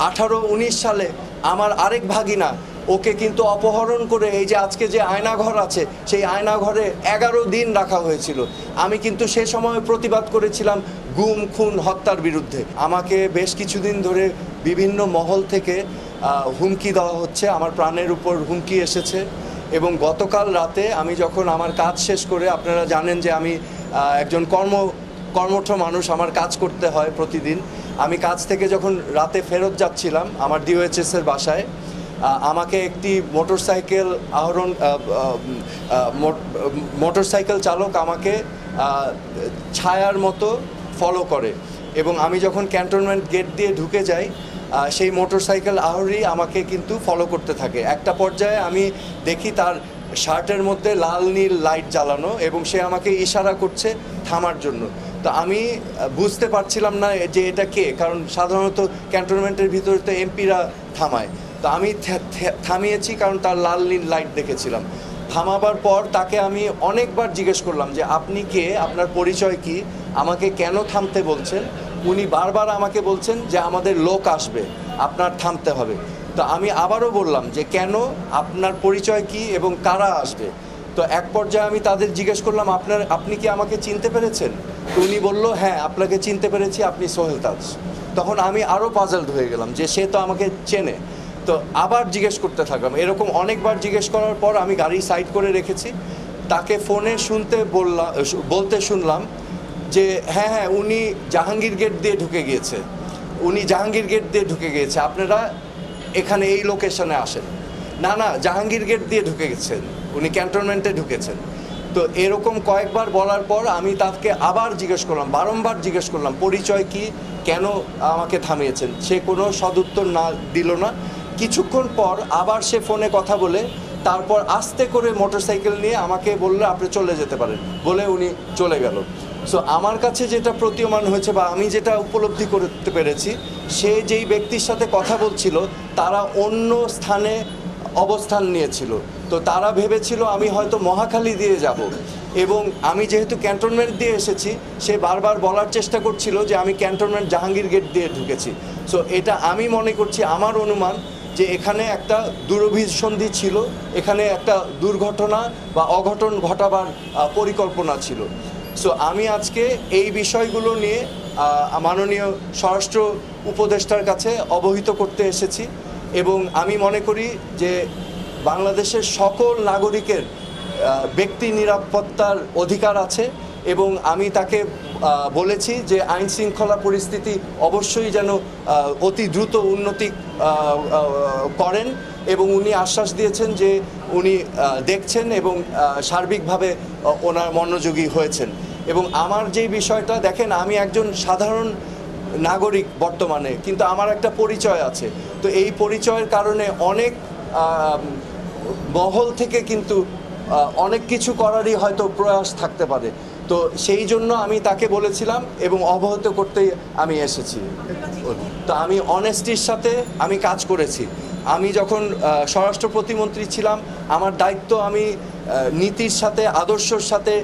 18-19 সালে আমার আরেক ভাগিনা ওকে কিন্তু অপহরণ করে এই যে আজকে যে আয়নাঘর আছে সেই আয়নাঘরে 11 দিন রাখা হয়েছিল। আমি কিন্তু সে সময় প্রতিবাদ করেছিলাম গুম খুন হত্যার বিরুদ্ধে। আমাকে বেশ কিছুদিন ধরে বিভিন্ন মহল থেকে হুমকি দেওয়া হচ্ছে, আমার প্রাণের উপর হুমকি এসেছে। এবং গতকাল রাতে আমি যখন আমার কাজ শেষ করে, আপনারা জানেন যে আমি একজন কর্মঠ মানুষ, আমার কাজ করতে হয় প্রতিদিন। আমি কাজ থেকে যখন রাতে ফেরত যাচ্ছিলাম আমার ডিওএইচএসের বাসায়, আমাকে একটি মোটরসাইকেল চালক আমাকে ছায়ার মতো ফলো করে এবং আমি যখন ক্যান্টনমেন্ট গেট দিয়ে ঢুকে যাই সেই মোটরসাইকেল আরোহী আমাকে কিন্তু ফলো করতে থাকে। একটা পর্যায়ে আমি দেখি তার শার্টের মধ্যে লাল নীল লাইট জ্বালানো এবং সে আমাকে ইশারা করছে থামার জন্য। তো আমি বুঝতে পারছিলাম না যে এটা কে, কারণ সাধারণত ক্যান্টনমেন্টের ভিতরে তো এমপিরা থামায়। তো আমি থামিয়েছি কারণ তার লাল নীল লাইট দেখেছিলাম। থামাবার পর তাকে আমি অনেকবার জিজ্ঞেস করলাম যে আপনি কে, আপনার পরিচয় কি, আমাকে কেন থামতে বলছেন। উনি বারবার আমাকে বলছেন যে আমাদের লোক আসবে, আপনার থামতে হবে। তো আমি আবারও বললাম যে কেন, আপনার পরিচয় কি এবং কারা আসবে। তো এক পর্যায়ে আমি তাদের জিজ্ঞেস করলাম আপনি কি আমাকে চিনতে পেরেছেন। তো উনি বলল হ্যাঁ আপনাকে চিনতে পেরেছি, আপনি সোহেল তাজ। তখন আমি আরও পাজলড হয়ে গেলাম যে সে তো আমাকে চেনে। তো আবার জিজ্ঞেস করতে থাকলাম, এরকম অনেকবার জিজ্ঞেস করার পর আমি গাড়ি সাইড করে রেখেছি। তাকে ফোনে বলতে শুনলাম যে হ্যাঁ উনি জাহাঙ্গীর গেট দিয়ে ঢুকে গিয়েছে, আপনারা এখানে এই লোকেশনে আসেন। না জাহাঙ্গীর গেট দিয়ে ঢুকে গেছেন, উনি ক্যান্টনমেন্টে ঢুকেছেন। তো এরকম কয়েকবার বলার পর আমি তাকে আবার বারংবার জিজ্ঞেস করলাম পরিচয় কি, কেন আমাকে থামিয়েছেন। সে কোনো সদুত্তর দিল না। কিছুক্ষণ পর আবার সে ফোনে কথা বলে তারপর আস্তে করে মোটরসাইকেল নিয়ে আমাকে বললে আপনি চলে যেতে পারেন বলে উনি চলে গেল। সো আমার কাছে যেটা প্রতীয়মান হয়েছে বা আমি যেটা উপলব্ধি করতে পেরেছি, সে যেই ব্যক্তির সাথে কথা বলছিল তারা অন্য স্থানে অবস্থান নিয়েছিল। তো তারা ভেবেছিল আমি হয়তো মহাখালী দিয়ে যাব, এবং আমি যেহেতু ক্যান্টনমেন্ট দিয়ে এসেছি সে বারবার বলার চেষ্টা করছিল যে আমি ক্যান্টনমেন্ট জাহাঙ্গীর গেট দিয়ে ঢুকেছি। সো এটা আমি মনে করছি, আমার অনুমান যে এখানে একটা দুরভিসন্ধি ছিল, এখানে একটা দুর্ঘটনা বা অঘটন ঘটাবার পরিকল্পনা ছিল। সো আমি আজকে এই বিষয়গুলো নিয়ে মাননীয় স্বরাষ্ট্র উপদেষ্টার কাছে অবহিত করতে এসেছি, এবং আমি মনে করি যে বাংলাদেশের সকল নাগরিকের ব্যক্তি নিরাপত্তার অধিকার আছে, এবং আমি তাকে বলেছি যে আইন শৃঙ্খলা পরিস্থিতি অবশ্যই যেন অতি দ্রুত উন্নতি করেন, এবং উনি আশ্বাস দিয়েছেন যে উনি দেখছেন এবং সার্বিকভাবে ওনার মনোযোগী হয়েছেন। এবং আমার যেই বিষয়টা দেখেন, আমি একজন সাধারণ নাগরিক বর্তমানে, কিন্তু আমার একটা পরিচয় আছে। তো এই পরিচয়ের কারণে অনেক মহল থেকে কিন্তু অনেক কিছু করারই হয়তো প্রয়াস থাকতে পারে। তো সেই জন্য আমি তাকে বলেছিলাম এবং অবহিত করতেই আমি এসেছি। তো আমি অনেস্টির সাথে আমি কাজ করেছি। আমি যখন স্বরাষ্ট্র প্রতিমন্ত্রী ছিলাম আমার দায়িত্ব আমি নীতির সাথে, আদর্শের সাথে,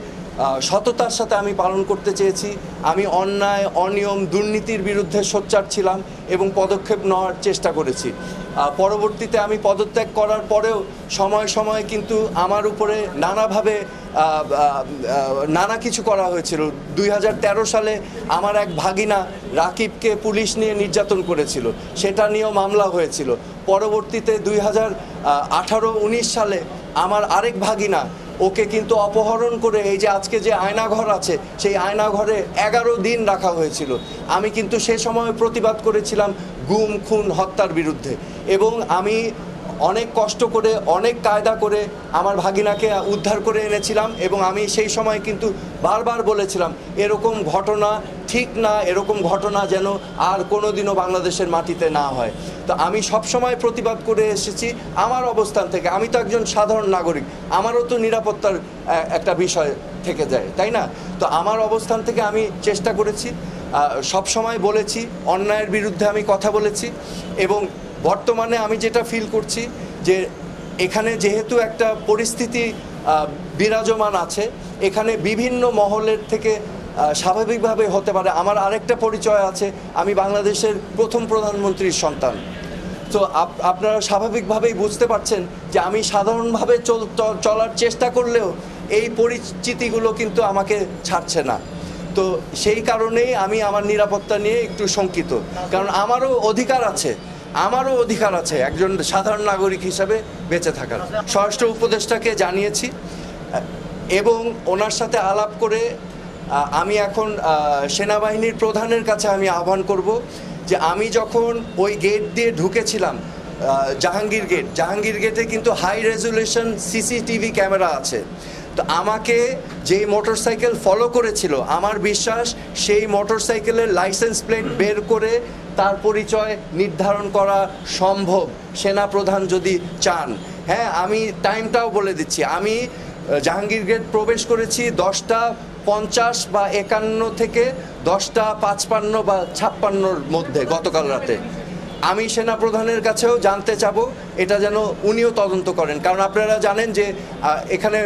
সততার সাথে আমি পালন করতে চেয়েছি। আমি অন্যায়, অনিয়ম, দুর্নীতির বিরুদ্ধে সোচ্চার ছিলাম এবং পদক্ষেপ নেওয়ার চেষ্টা করেছি। পরবর্তীতে আমি পদত্যাগ করার পরেও সময় সময় কিন্তু আমার উপরে নানাভাবে নানা কিছু করা হয়েছিল। 2013 সালে আমার এক ভাগিনা রাকিবকে পুলিশ নিয়ে নির্যাতন করেছিল, সেটা নিয়েও মামলা হয়েছিল। পরবর্তীতে 2018-19 সালে আমার আরেক ভাগিনা ওকে কিন্তু অপহরণ করে এই যে আজকে যে আয়নাঘর আছে সেই আয়নাঘরে 11 দিন রাখা হয়েছিল। আমি কিন্তু সে সময় প্রতিবাদ করেছিলাম গুম খুন হত্যার বিরুদ্ধে, এবং আমি অনেক কষ্ট করে অনেক কায়দা করে আমার ভাগিনাকে উদ্ধার করে এনেছিলাম, এবং আমি সেই সময় কিন্তু বারবার বলেছিলাম এরকম ঘটনা ঠিক না, এরকম ঘটনা যেন আর কোনোদিনও বাংলাদেশের মাটিতে না হয়। তো আমি সবসময় প্রতিবাদ করে এসেছি আমার অবস্থান থেকে। আমি তো একজন সাধারণ নাগরিক, আমারও তো নিরাপত্তার একটা বিষয় থেকে যায়, তাই না? তো আমার অবস্থান থেকে আমি চেষ্টা করেছি, সবসময় বলেছি, অন্যায়ের বিরুদ্ধে আমি কথা বলেছি। এবং বর্তমানে আমি যেটা ফিল করছি যে এখানে যেহেতু একটা পরিস্থিতি বিরাজমান আছে, এখানে বিভিন্ন মহলের থেকে স্বাভাবিকভাবে হতে পারে। আমার আরেকটা পরিচয় আছে, আমি বাংলাদেশের প্রথম প্রধানমন্ত্রীর সন্তান। তো আপনারা স্বাভাবিকভাবেই বুঝতে পারছেন যে আমি সাধারণভাবে চলার চেষ্টা করলেও এই পরিচিতিগুলো কিন্তু আমাকে ছাড়ছে না। তো সেই কারণেই আমি আমার নিরাপত্তা নিয়ে একটু শঙ্কিত, কারণ আমারও অধিকার আছে একজন সাধারণ নাগরিক হিসাবে বেঁচে থাকার। স্বরাষ্ট্র উপদেষ্টাকে জানিয়েছি এবং ওনার সাথে আলাপ করে আমি এখন সেনাবাহিনীর প্রধানের কাছে আমি আহ্বান করব যে আমি যখন ওই গেট দিয়ে ঢুকেছিলাম, জাহাঙ্গীর গেটে কিন্তু হাই রেজুলেশন সিসিটিভি ক্যামেরা আছে। তো আমাকে যেই মোটরসাইকেল ফলো করেছিল, আমার বিশ্বাস সেই মোটরসাইকেলের লাইসেন্স প্লেট বের করে তার পরিচয় নির্ধারণ করা সম্ভব, সেনাপ্রধান যদি চান। হ্যাঁ, আমি টাইমটাও বলে দিচ্ছি, আমি জাহাঙ্গীর গেট প্রবেশ করেছি 10:50 বা 51 থেকে 10:55 বা 56-র মধ্যে গতকাল রাতে। আমি সেনাপ্রধানের কাছেও জানতে চাবো এটা যেন উনিও তদন্ত করেন, কারণ আপনারা জানেন যে এখানে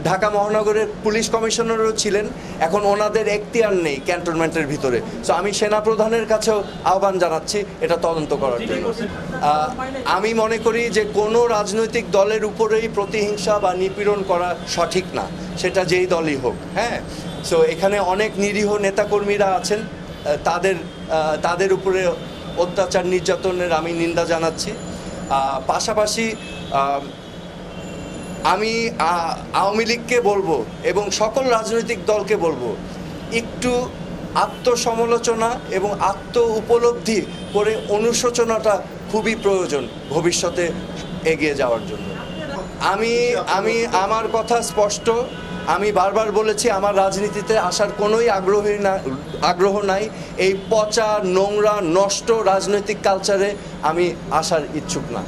ঢাকা মহানগরের পুলিশ কমিশনারও ছিলেন, এখন ওনাদের এখতিয়ার নেই ক্যান্টনমেন্টের ভিতরে। সো আমি সেনাপ্রধানের কাছেও আহ্বান জানাচ্ছি এটা তদন্ত করার জন্য। আমি মনে করি যে কোনো রাজনৈতিক দলের উপরেই প্রতিহিংসা বা নিপীড়ন করা সঠিক না, সেটা যেই দলই হোক। হ্যাঁ, সো এখানে অনেক নিরীহ নেতাকর্মীরা আছেন, তাদের উপরে অত্যাচার নির্যাতনের আমি নিন্দা জানাচ্ছি। পাশাপাশি আমি আওয়ামী লীগকে বলবো এবং সকল রাজনৈতিক দলকে বলবো, একটু আত্মসমালোচনা এবং উপলব্ধি করে অনুশোচনাটা খুবই প্রয়োজন ভবিষ্যতে এগিয়ে যাওয়ার জন্য। আমার কথা স্পষ্ট, আমি বারবার বলেছি আমার রাজনীতিতে আসার কোনোই আগ্রহ নাই। এই পচা, নোংরা, নষ্ট রাজনৈতিক কালচারে আমি আসার ইচ্ছুক না।